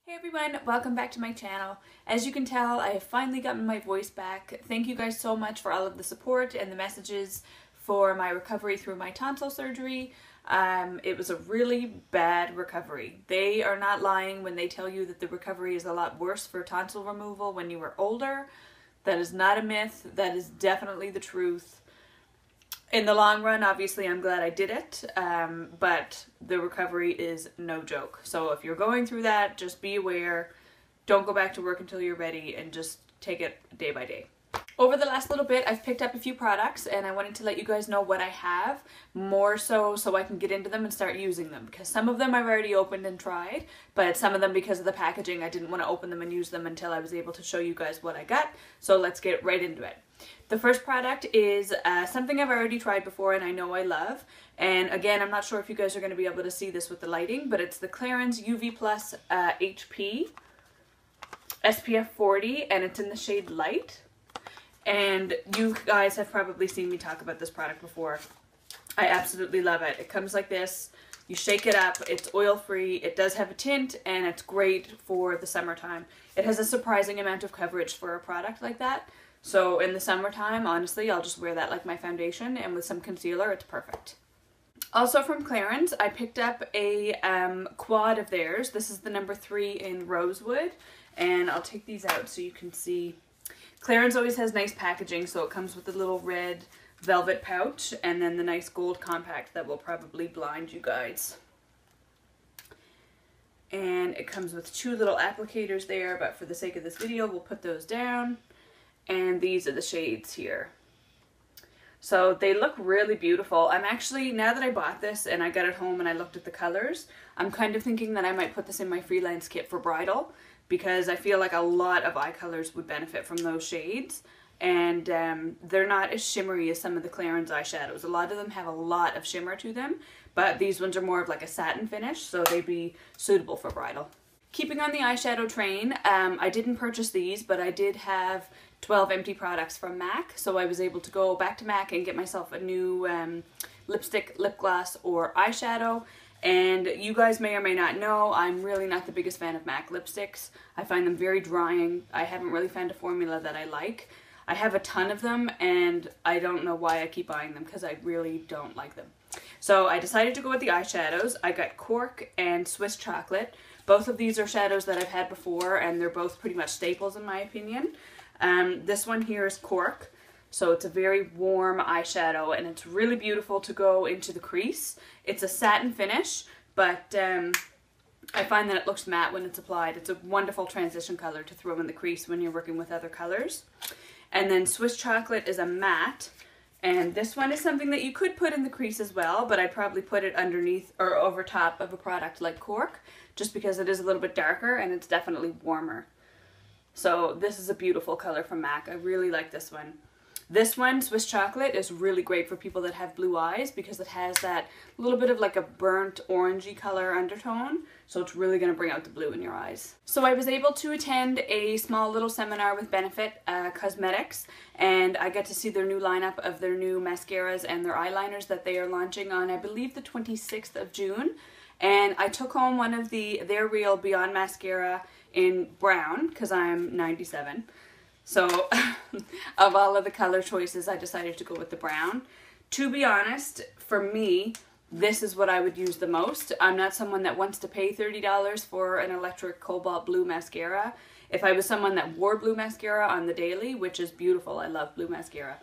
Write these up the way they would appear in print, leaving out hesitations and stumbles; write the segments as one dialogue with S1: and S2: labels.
S1: Hey everyone, welcome back to my channel. As you can tell, I have finally gotten my voice back. Thank you guys so much for all of the support and the messages for my recovery through my tonsil surgery. It was a really bad recovery. They are not lying when they tell you that the recovery is a lot worse for tonsil removal when you were older. That is not a myth. That is definitely the truth. In the long run, obviously, I'm glad I did it, but the recovery is no joke. So if you're going through that, just be aware. Don't go back to work until you're ready and just take it day by day. Over the last little bit, I've picked up a few products and I wanted to let you guys know what I have, more so I can get into them and start using them, because some of them I've already opened and tried, but some of them, because of the packaging, I didn't want to open them and use them until I was able to show you guys what I got. So let's get right into it. The first product is something I've already tried before and I know I love. And again, I'm not sure if you guys are going to be able to see this with the lighting, but it's the Clarins Uv Plus HP SPF 40, and it's in the shade Light. And you guys have probably seen me talk about this product before. I absolutely love it. It comes like this. You shake it up. It's oil-free. It does have a tint, and it's great for the summertime. It has a surprising amount of coverage for a product like that. So in the summertime, honestly, I'll just wear that like my foundation, and with some concealer, it's perfect. Also from Clarins, I picked up a quad of theirs. This is the number 3 in Rosewood, and I'll take these out so you can see. Clarins always has nice packaging, so it comes with a little red velvet pouch, and then the nice gold compact that will probably blind you guys. And it comes with 2 little applicators there, but for the sake of this video, we'll put those down. And these are the shades here. So they look really beautiful. I'm actually, now that I bought this and I got it home and I looked at the colors, I'm kind of thinking that I might put this in my freelance kit for bridal, because I feel like a lot of eye colors would benefit from those shades. And they're not as shimmery as some of the Clarins eyeshadows. A lot of them have a lot of shimmer to them, but these ones are more of like a satin finish, so they'd be suitable for bridal. Keeping on the eyeshadow train, I didn't purchase these, but I did have 12 empty products from MAC, so I was able to go back to MAC and get myself a new lipstick, lip gloss, or eyeshadow. And you guys may or may not know, I'm really not the biggest fan of MAC lipsticks. I find them very drying. I haven't really found a formula that I like. I have a ton of them, and I don't know why I keep buying them, because I really don't like them. So I decided to go with the eyeshadows. I got Cork and Swiss Chocolate. Both of these are shadows that I've had before, and they're both pretty much staples in my opinion. This one here is Cork, so it's a very warm eyeshadow, and it's really beautiful to go into the crease. It's a satin finish, but I find that it looks matte when it's applied. It's a wonderful transition color to throw in the crease when you're working with other colors. And then Swiss Chocolate is a matte, and this one is something that you could put in the crease as well, but I'd probably put it underneath or over top of a product like Cork, just because it is a little bit darker and it's definitely warmer. So this is a beautiful color from MAC. I really like this one. This one, Swiss Chocolate, is really great for people that have blue eyes, because it has that little bit of like a burnt orangey color undertone. So it's really going to bring out the blue in your eyes. So I was able to attend a small little seminar with Benefit Cosmetics, and I got to see their new lineup of their new mascaras and their eyeliners that they are launching on, I believe, the 26th of June. And I took home one of their Real Beyond Mascara in brown, because I'm 97. So of all of the color choices, I decided to go with the brown. To be honest, for me, this is what I would use the most. I'm not someone that wants to pay $30 for an electric cobalt blue mascara. If I was someone that wore blue mascara on the daily, which is beautiful, I love blue mascara,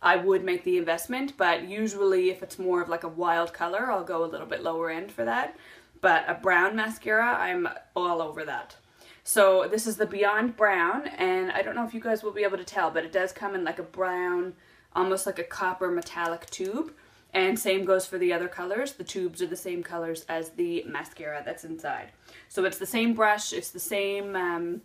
S1: I would make the investment, but usually if it's more of like a wild color, I'll go a little bit lower end for that. But a brown mascara, I'm all over that. So this is the Beyond Brown, and I don't know if you guys will be able to tell, but it does come in like a brown, almost like a copper metallic tube. And same goes for the other colors. The tubes are the same colors as the mascara that's inside. So it's the same brush, it's the same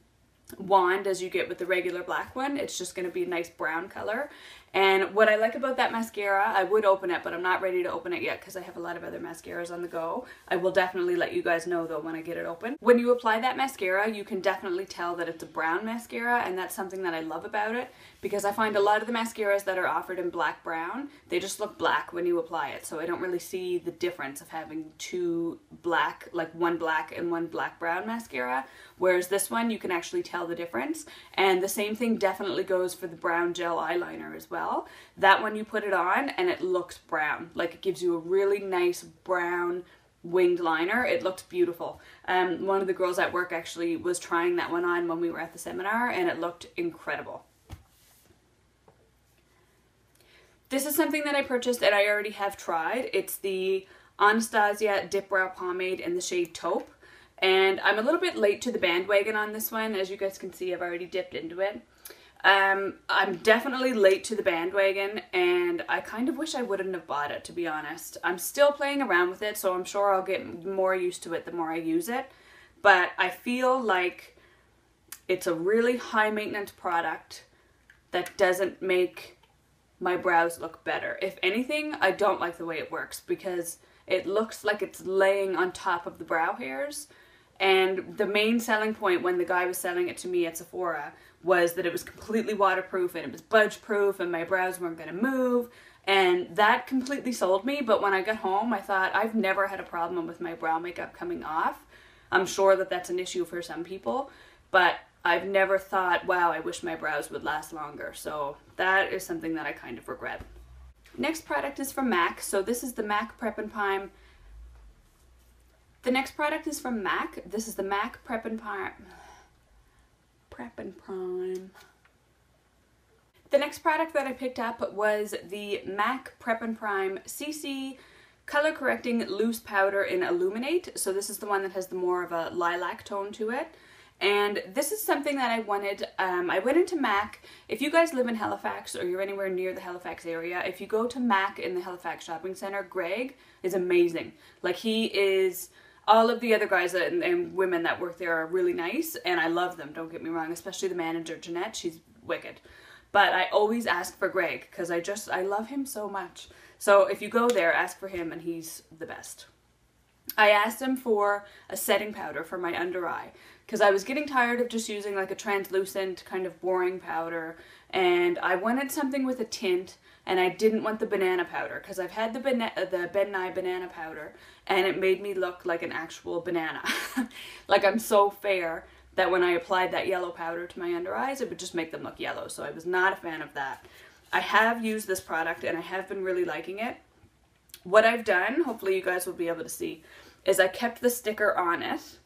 S1: wand as you get with the regular black one. It's just going to be a nice brown color, And what I like about that mascara, I would open it, but I'm not ready to open it yet because I have a lot of other mascaras on the go. I will definitely let you guys know though when I get it open. When you apply that mascara, you can definitely tell that it's a brown mascara, and that's something that I love about it, because I find a lot of the mascaras that are offered in black brown, they just look black when you apply it. So I don't really see the difference of having two black, like one black and one black brown mascara. Whereas this one, you can actually tell the difference. And the same thing definitely goes for the brown gel eyeliner as well. That one you put it on and it looks brown. Like it gives you a really nice brown winged liner. It looks beautiful. One of the girls at work actually was trying that one on when we were at the seminar, and it looked incredible. This is something that I purchased and I already have tried. It's the Anastasia Dip Brow Pomade in the shade Taupe. And I'm a little bit late to the bandwagon on this one. As you guys can see, I've already dipped into it. I'm definitely late to the bandwagon, and I kind of wish I wouldn't have bought it, to be honest. I'm still playing around with it, so I'm sure I'll get more used to it the more I use it. But I feel like it's a really high maintenance product that doesn't make my brows look better. If anything, I don't like the way it works, because it looks like it's laying on top of the brow hairs. And the main selling point when the guy was selling it to me at Sephora was that it was completely waterproof and it was budge proof and my brows weren't going to move. And that completely sold me. But when I got home, I thought, I've never had a problem with my brow makeup coming off. I'm sure that that's an issue for some people, but I've never thought, wow, I wish my brows would last longer. So that is something that I kind of regret. Next product is from MAC. So this is the MAC Prep and Prime. The next product is from MAC. This is the MAC Prep and Prime. The next product that I picked up was the MAC Prep and Prime CC Color Correcting Loose Powder in Illuminate. So this is the one that has the more of a lilac tone to it. And this is something that I wanted. I went into MAC. If you guys live in Halifax or you're anywhere near the Halifax area, if you go to MAC in the Halifax shopping center, Greg is amazing. Like, he is, all of the other guys and women that work there are really nice, and I love them, don't get me wrong, especially the manager, Jeanette. She's wicked. But I always ask for Greg because I love him so much. So if you go there, ask for him, and he's the best. I asked him for a setting powder for my under eye because I was getting tired of just using like a translucent kind of boring powder, and I wanted something with a tint, and I didn't want the banana powder because I've had the Ben Nye banana powder and it made me look like an actual banana. Like, I'm so fair that when I applied that yellow powder to my under eyes, it would just make them look yellow. So I was not a fan of that. I have used this product and I have been really liking it. What I've done, hopefully you guys will be able to see, is I kept the sticker on it.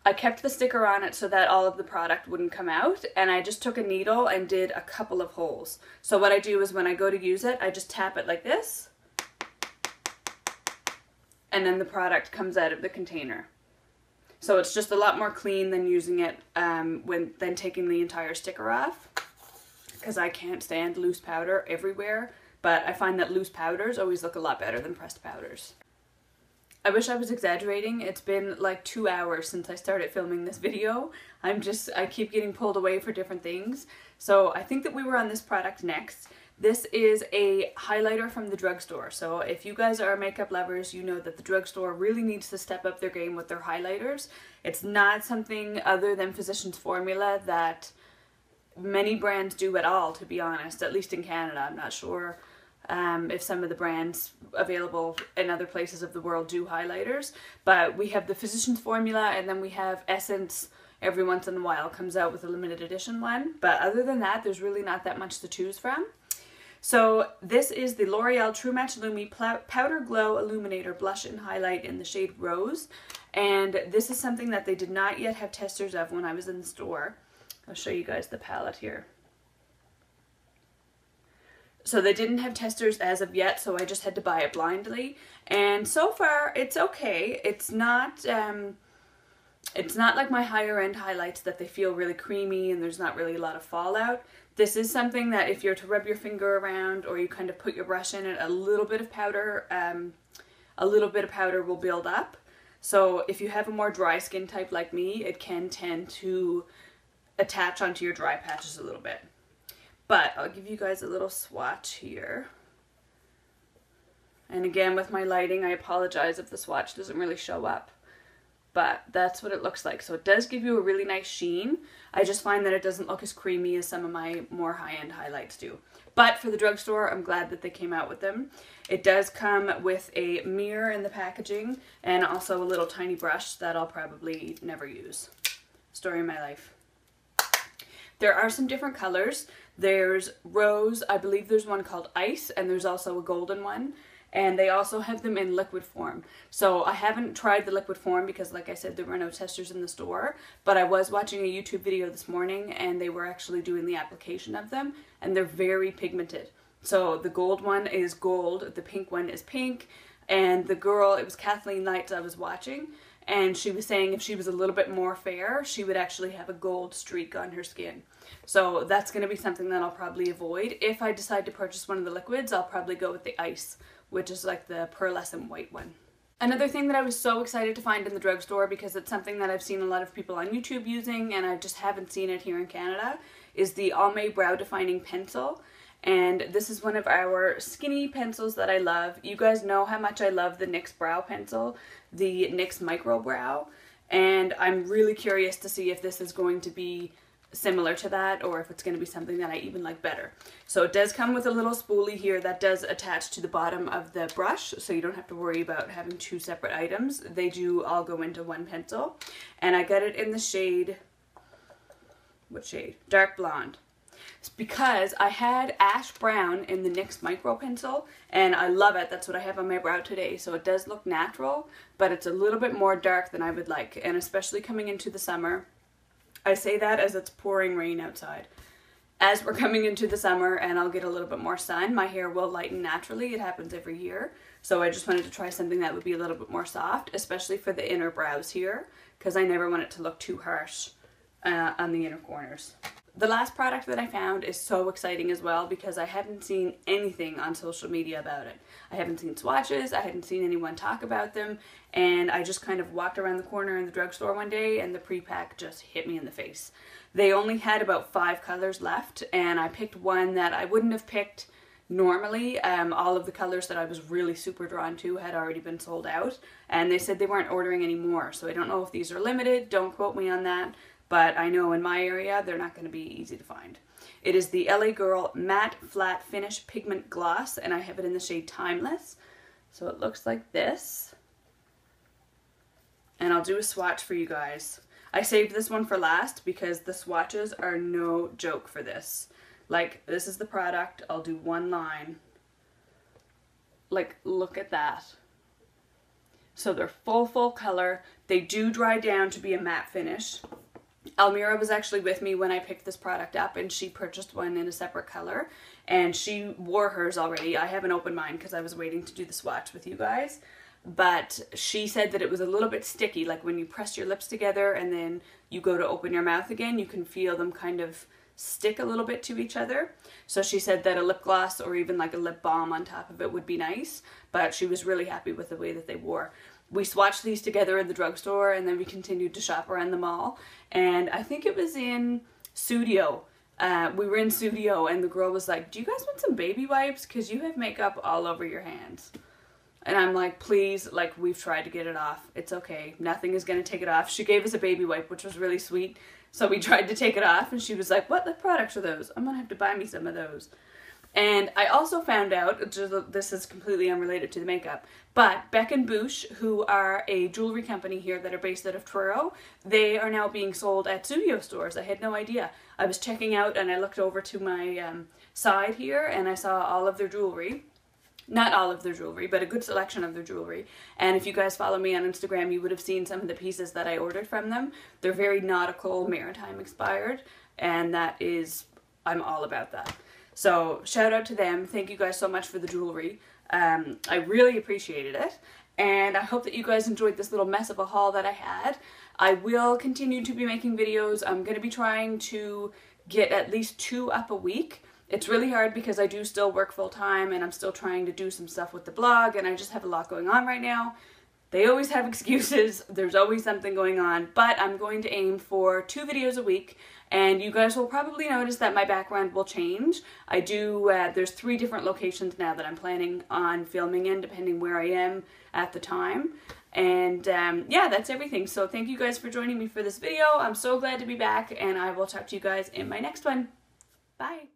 S1: I kept the sticker on it so that all of the product wouldn't come out, and I just took a needle and did a couple of holes. So what I do is when I go to use it, I just tap it like this, and then the product comes out of the container. So it's just a lot more clean than using it than taking the entire sticker off, because I can't stand loose powder everywhere, but I find that loose powders always look a lot better than pressed powders. I wish I was exaggerating. It's been like 2 hours since I started filming this video. I keep getting pulled away for different things. So I think that we were on this product next. This is a highlighter from the Drugstore. So if you guys are makeup lovers, you know that the Drugstore really needs to step up their game with their highlighters. It's not something other than Physicians Formula that many brands do at all, to be honest, at least in Canada. I'm not sure if some of the brands available in other places of the world do highlighters, but we have the Physicians Formula, and then we have Essence every once in a while comes out with a limited edition one, but other than that, there's really not that much to choose from. So this is the L'Oreal True Match Lumi Powder Glow Illuminator Blush and Highlight in the shade Rose, and this is something that they did not yet have testers of when I was in the store. I'll show you guys the palette here. So they didn't have testers as of yet, so I just had to buy it blindly. And so far, it's okay. It's not like my higher end highlights that they feel really creamy and there's not really a lot of fallout. This is something that if you're to rub your finger around or you kind of put your brush in it, a little bit of powder will build up. So if you have a more dry skin type like me, it can tend to attach onto your dry patches a little bit. But I'll give you guys a little swatch here. And again, with my lighting, I apologize if the swatch doesn't really show up. But that's what it looks like. So it does give you a really nice sheen. I just find that it doesn't look as creamy as some of my more high-end highlights do. But for the drugstore, I'm glad that they came out with them. It does come with a mirror in the packaging and also a little tiny brush that I'll probably never use. Story of my life. There are some different colors. There's rose, I believe there's one called ice, and there's also a golden one. And they also have them in liquid form. So I haven't tried the liquid form because, like I said, there were no testers in the store. But I was watching a YouTube video this morning and they were actually doing the application of them. And they're very pigmented. So the gold one is gold, the pink one is pink. And the girl, it was Kathleen Lights I was watching. And she was saying if she was a little bit more fair, she would actually have a gold streak on her skin. So that's going to be something that I'll probably avoid. If I decide to purchase one of the liquids, I'll probably go with the ice, which is like the pearlescent white one. Another thing that I was so excited to find in the drugstore, because it's something that I've seen a lot of people on YouTube using and I just haven't seen it here in Canada, is the Almay Brow Defining Pencil. And this is one of our skinny pencils that I love. You guys know how much I love the NYX Brow Pencil, the NYX Micro Brow. And I'm really curious to see if this is going to be similar to that or if it's going to be something that I even like better. So it does come with a little spoolie here that does attach to the bottom of the brush, so you don't have to worry about having two separate items. They do all go into one pencil. And I got it in the shade, what shade? Dark Blonde. It's because I had ash brown in the NYX Micro Pencil and I love it. That's what I have on my brow today. So it does look natural, but it's a little bit more dark than I would like. And especially coming into the summer, I say that as it's pouring rain outside. As we're coming into the summer and I'll get a little bit more sun, my hair will lighten naturally. It happens every year. So I just wanted to try something that would be a little bit more soft, especially for the inner brows here, because I never want it to look too harsh on the inner corners. The last product that I found is so exciting as well because I haven't seen anything on social media about it. I haven't seen swatches, I hadn't seen anyone talk about them, and I just kind of walked around the corner in the drugstore one day and the pre-pack just hit me in the face. They only had about 5 colors left and I picked one that I wouldn't have picked normally. All of the colors that I was really super drawn to had already been sold out and they said they weren't ordering any more, so I don't know if these are limited, don't quote me on that. But I know in my area, they're not going to be easy to find. It is the LA Girl Matte Flat Finish Pigment Gloss, and I have it in the shade Timeless. So it looks like this. And I'll do a swatch for you guys. I saved this one for last because the swatches are no joke for this. Like, this is the product. I'll do one line. Like, look at that. So they're full color. They do dry down to be a matte finish. Almira was actually with me when I picked this product up and she purchased one in a separate color and she wore hers already. I haven't opened mine because I was waiting to do the swatch with you guys, but she said that it was a little bit sticky, like when you press your lips together and then you go to open your mouth again, you can feel them kind of stick a little bit to each other. So she said that a lip gloss or even like a lip balm on top of it would be nice, but she was really happy with the way that they wore. We swatched these together in the drugstore and then we continued to shop around the mall. And I think it was in Studio. We were in Studio and the girl was like, do you guys want some baby wipes? Because you have makeup all over your hands. And I'm like, please, like we've tried to get it off. It's okay. Nothing is going to take it off. She gave us a baby wipe, which was really sweet. So we tried to take it off and she was like, what products are those? I'm going to have to buy me some of those. And I also found out, this is completely unrelated to the makeup, but Beck & Bouche, who are a jewelry company here that are based out of Truro, they are now being sold at Studio stores. I had no idea. I was checking out and I looked over to my side here and I saw all of their jewelry. Not all of their jewelry, but a good selection of their jewelry. And if you guys follow me on Instagram, you would have seen some of the pieces that I ordered from them. They're very nautical, maritime inspired, and that is, I'm all about that. So shout out to them. Thank you guys so much for the jewelry. I really appreciated it. And I hope that you guys enjoyed this little mess of a haul that I had. I will continue to be making videos. I'm going to be trying to get at least 2 up a week. It's really hard because I do still work full time and I'm still trying to do some stuff with the blog and I just have a lot going on right now. They always have excuses. There's always something going on, but I'm going to aim for 2 videos a week, and you guys will probably notice that my background will change. I do, there's 3 different locations now that I'm planning on filming in, depending where I am at the time. And yeah, that's everything. So thank you guys for joining me for this video. I'm so glad to be back, and I will talk to you guys in my next one. Bye.